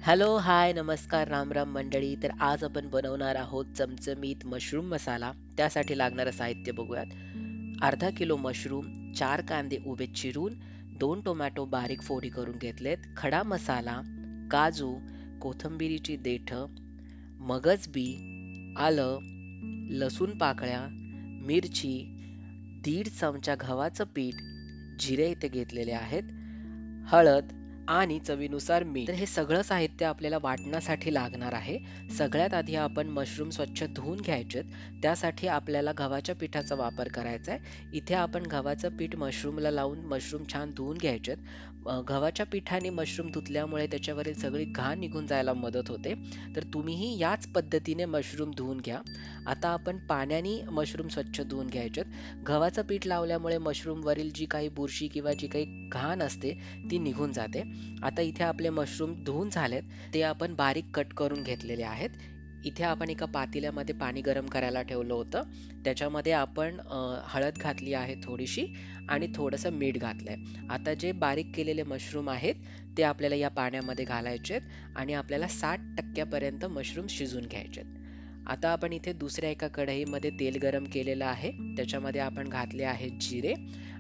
Hello, हाय, नमस्कार, राम राम मंडळी. तर आज आपण बनवणार आहोत चमचमीत मशरूम मसाला. त्यासाठी लागणारं साहित्य बघूयात. अर्धा किलो मशरूम, 4 कांदे उभे चिरून, 2 टोमॅटो बारीक फोडी करून घेतलेत, खडा मसाला, काजू, कोथिंबिरीची देठं, मगज बी, आलं, लसूण पाकळ्या, मिरची, 1.5 चमचा गव्हाचं पीठ, जिरे इथे घेतलेले आहेत, हळद आणि चवीनुसार मीठ. तर हे सगळं साहित्य आपल्याला वाटण्यासाठी लागणार आहे. सगळ्यात आधी आपण मशरूम स्वच्छ धुवून घ्यायचेत. त्यासाठी आपल्याला गव्हाच्या पिठाचा वापर करायचा आहे. इथे आपण गव्हाचं पीठ मशरूमला लावून मशरूम छान धुवून घ्यायचेत. गव्हाच्या पिठाने मशरूम धुतल्यामुळे त्याच्यावरील सगळी घाण निघून जायला मदत होते. तर तुम्हीही याच पद्धतीने मशरूम धुवून घ्या. आता आपण पाण्याने मशरूम स्वच्छ धुवून घ्यायचेत. गव्हाचं पीठ लावल्यामुळे मशरूमवरील जी काही बुरशी किंवा जी काही घाण असते ती निघून जाते. आता इथे आपले मशरूम धुवून झालेत. ते आपण बारीक कट करून घेतलेले आहेत. इथे आपण एका पातेल्यामध्ये पाणी गरम करायला ठेवलं होतं. त्याच्यामध्ये आपण हळद घातली आहे थोडीशी आणि थोडंसं मीठ घातलंय. आता जे बारीक केलेले मशरूम आहेत ते आपल्याला या पाण्यामध्ये घालायचेत आणि आपल्याला 60% पर्यंत मशरूम शिजवून घ्यायचेत. आता आपण इथे दुसऱ्या एका कढईमध्ये तेल गरम केलेलं आहे. त्याच्यामध्ये आपण घातले आहेत जिरे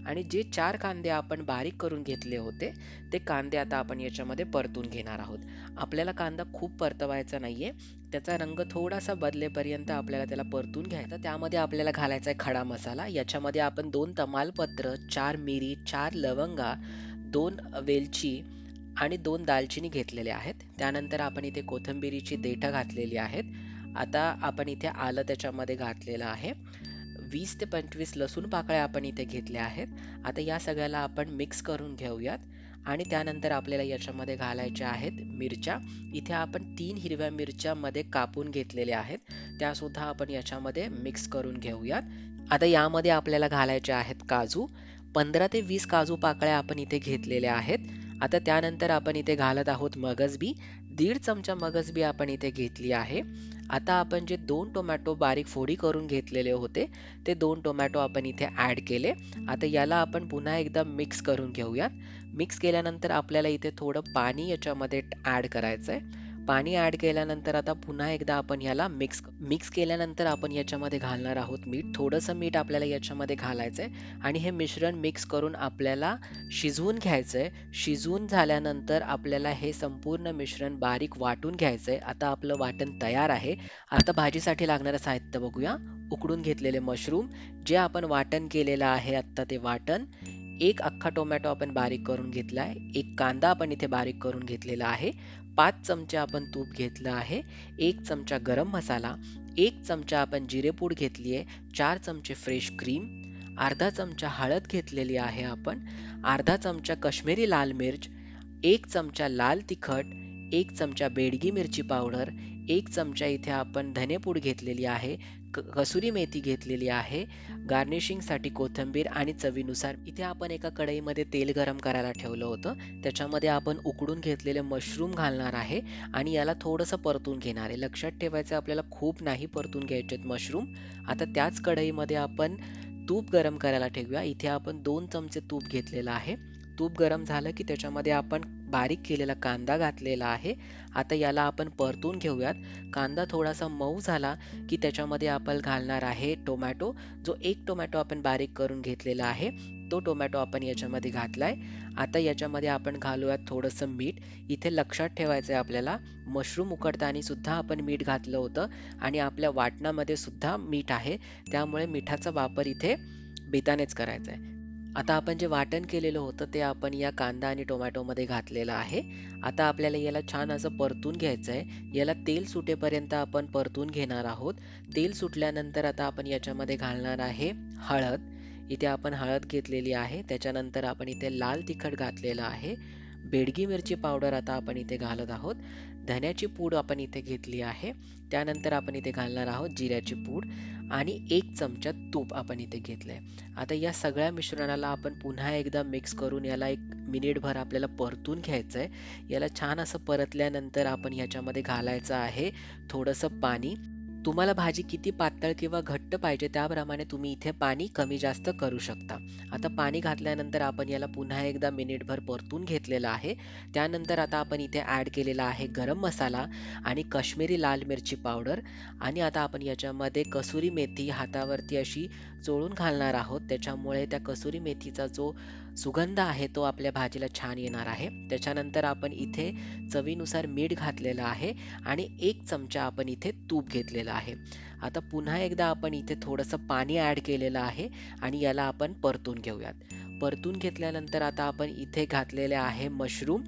आणि जे 4 कांदे आपण बारीक करून घेतले होते, ते कांदे आता आपण याच्यामध्ये परतून घेणार आहोत. आपल्याला कांदा खूप परतवायचा नाहीये. त्याचा रंग थोडासा बदलेपर्यंत आपल्याला त्याला परतून घ्यायचा. त्यामध्ये आपल्याला घालायचा आहे खडा मसाला. याच्यामध्ये आपण 2 तमालपत्र, 4 मिरी, 4 लवंगा, 2 वेलची आणि 2 दालचिनी घेतलेले आहेत. त्यानंतर आपण इथे कोथिंबिरीची देठं घातलेली आहेत. आता आपण इथे आलं त्याच्यामध्ये घातलेलं आहे. 20 ते 25 लसूण पाकळ्या आपण इथे घेतल्या आहेत. आता या सगळ्याला आपण मिक्स करून घेऊयात आणि त्यानंतर आपल्याला याच्यामध्ये घालायच्या आहेत मिरच्या. इथे आपण 3 हिरव्या मिरच्या मध्ये कापून घेतलेल्या आहेत. त्यासुद्धा आपण याच्यामध्ये मिक्स करून घेऊयात. आता यामध्ये आपल्याला घालायचे आहेत काजू. 15 ते 20 काजू पाकळ्या आपण इथे घेतलेल्या आहेत. आता त्यानंतर आपण इथे घालत आहोत मगजबी. 1.5 चमचा मगजबी आपण इथे घेतली आहे. आता आपण जे 2 टोमॅटो बारीक फोडी करून घेतलेले होते, ते 2 टोमॅटो आपण इथे ॲड केले. आता याला आपण पुन्हा एकदा मिक्स करून घेऊयात. मिक्स केल्यानंतर आपल्याला इथे थोडं पाणी याच्यामध्ये ॲड करायचं आहे. पाणी ॲड केल्यानंतर आता पुन्हा एकदा आपण ह्याला मिक्स मिक्स केल्यानंतर आपण याच्यामध्ये घालणार आहोत मीठ. थोडंसं मीठ आपल्याला याच्यामध्ये घालायचं आहे आणि हे मिश्रण मिक्स करून आपल्याला शिजवून घ्यायचं आहे. शिजवून झाल्यानंतर आपल्याला हे संपूर्ण मिश्रण बारीक वाटून घ्यायचं आहे. आता आपलं वाटण तयार आहे. आता भाजीसाठी लागणारं साहित्य बघूया. उकडून घेतलेले मशरूम, जे आपण वाटण केलेलं आहे आत्ता ते वाटण, एक अख्खा टोमॅटो आपण बारीक करून घेतलाय, एक कांदा आपण इथे बारीक करून घेतलेला आहे, 5 चमचे आपण तूप घेतलं आहे, 1 चमचा गरम मसाला, 1 चमचा आपण जिरेपूड घेतली आहे, 4 चमचे फ्रेश क्रीम, अर्धा चमचा हळद घेतलेली आहे आपण, अर्धा चमचा काश्मीरी लाल मिर्च, 1 चमचा लाल तिखट, 1 चमचा बेडगी मिरची पावडर, 1 चमचा इथे आपण धनेपूड घेतलेली आहे, कसुरी मेथी घेतलेली आहे, गार्निशिंगसाठी कोथिंबीर आणि चवीनुसार. इथे आपण एका कढईमध्ये तेल गरम करायला ठेवलं होतं. त्याच्यामध्ये आपण उकडून घेतलेले मशरूम घालणार आहे आणि याला थोडंसं परतून घेणार आहे. लक्षात ठेवायचं आपल्याला खूप नाही परतून घ्यायचे मशरूम. आता त्याच कढईमध्ये आपण तूप गरम करायला ठेवूया. इथे आपण 2 चमचे तूप घेतलेलं आहे. तूप गरम झालं की त्याच्यामध्ये आपण बारीक केलेला कांदा घातलेला आहे. आता याला आपण परतून घेऊयात. कांदा थोडासा मऊ झाला की त्याच्यामध्ये आपण घालणार आहे टोमॅटो. जो एक टोमॅटो आपण बारीक करून घेतलेला आहे, तो टोमॅटो आपण याच्यामध्ये घातलाय. आता याच्यामध्ये आपण घालूयात थोडंसं मीठ. इथे लक्षात ठेवायचं आहे आपल्याला, मशरूम उकडताना सुद्धा आपण मीठ घातलं होतं आणि आपल्या वाटणामध्ये सुद्धा मीठ आहे. त्यामुळे मिठाचा वापर इथे बेतानेच करायचा आहे. आता आपण जे वाटण केलेलं होतं ते आपण या कांदा आणि टोमॅटोमध्ये घातलेलं आहे. आता आपल्याला याला छान असं परतून घ्यायचं आहे. याला तेल सुटेपर्यंत आपण परतून घेणार आहोत. तेल सुटल्यानंतर आता आपण याच्यामध्ये घालणार आहे हळद. इथे आपण हळद घेतलेली आहे. त्याच्यानंतर आपण इथे लाल तिखट घातलेलं आहे. बेडगी मिरची पावडर आता आपण इथे घालत आहोत. धन्याची पूड आपण इथे घेतली आहे. त्यानंतर आपण इथे घालणार आहोत जिऱ्याची पूड आणि 1 चमचा तूप आपण इथे घेतलंय. आता या सगळ्या मिश्रणाला आपण पुन्हा एकदा मिक्स करून याला 1 मिनिटभर आपल्याला परतून घ्यायचं आहे. याला छान असं परतल्यानंतर आपण ह्याच्यामध्ये घालायचं आहे थोडंसं पाणी. तुम्हाला भाजी किती पातळ किंवा घट्ट पाहिजे त्याप्रमाणे तुम्ही इथे पाणी कमी जास्त करू शकता. आता पाणी घातल्यानंतर आपण याला पुन्हा एकदा मिनिटभर परतून घेतलेलं आहे. त्यानंतर आता आपण इथे ॲड केलेला आहे गरम मसाला आणि काश्मीरी लाल मिरची पावडर आणि आता आपण याच्यामध्ये कसुरी मेथी हातावरती अशी चोळून घालणार आहोत. त्याच्यामुळे त्या कसुरी मेथीचा जो सुगंध आहे तो आपल्या भाजीला छान येणार आहे. त्याच्यानंतर आपण इथे चवीनुसार मीठ घातलेलं आहे आणि 1 चमचा आपण इथे तूप घेतलेलं आहे. आता पुन्हा एकदा आपण इथे थोडंसं पाणी ॲड केलेलं आहे आणि याला आपण परतून घेऊयात. परतून घेतल्यानंतर आता आपण इथे घातलेले आहे मशरूम,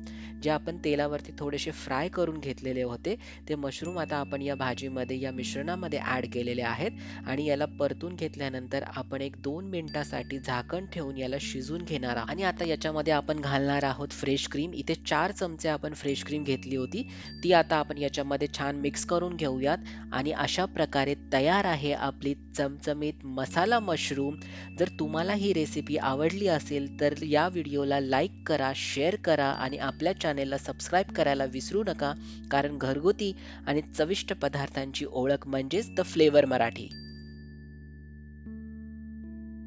जे आपण तेलावरती थोडेसे फ्राय करून घेतलेले होते. ते मशरूम आता आपण या भाजीमध्ये, या मिश्रणामध्ये ॲड केलेले आहेत आणि याला परतून घेतल्यानंतर आपण एक 2 मिनिटासाठी झाकण ठेवून याला शिजवून घेणार आहोत. आणि आता याच्यामध्ये आपण घालणार आहोत फ्रेश क्रीम. इथे 4 चमचे आपण फ्रेश क्रीम घेतली होती. ती आता आपण याच्यामध्ये छान मिक्स करून घेऊयात आणि अशा प्रकारे तयार आहे आपली चमचमीत मसाला मशरूम. जर तुम्हाला ही रेसिपी आवडली असेल तर या व्हिडिओला लाईक करा, शेअर करा आणि आपल्या चॅनेलला सबस्क्राईब करायला विसरू नका. कारण घरगुती आणि चविष्ट पदार्थांची ओळख म्हणजेच द फ्लेवर मराठी.